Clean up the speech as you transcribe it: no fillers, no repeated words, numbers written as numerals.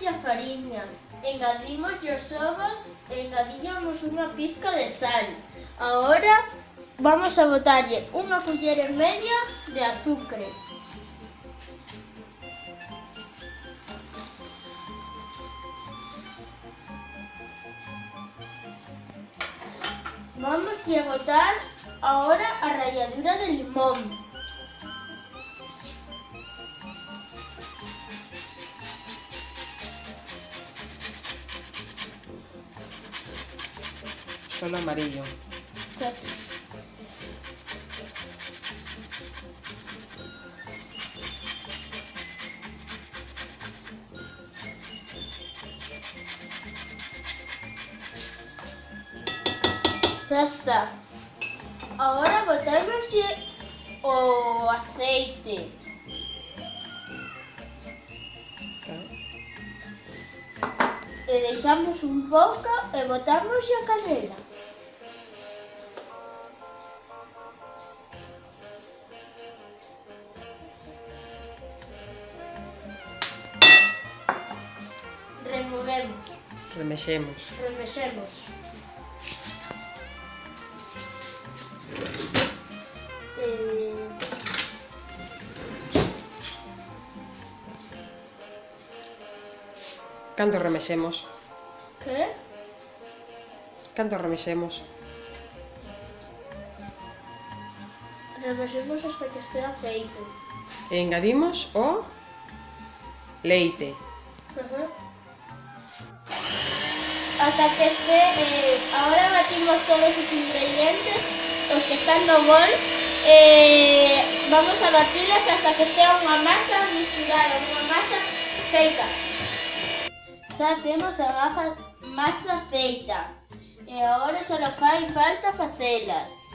a fariña, engadimos os ovos e engadíamos unha pizca de sal. Agora vamos a botarlle unha culler e media de azucre. Vamos a botar agora a ralladura de limón. Solo amarillo. Xa está. Agora botámoslle o aceite. E deixamos un pouco e botámoslle a canela. Removemos. Remexemos. Canto remexemos? Que? Canto remexemos? Remexemos hasta que estea feito. E engadimos o leite. Hasta que esté... ahora batimos todos os ingredientes, os que están no bol. Vamos a batilas hasta que estea unha masa misturada, unha masa feita. Xa temos a masa feita. E agora só fai falta facelas.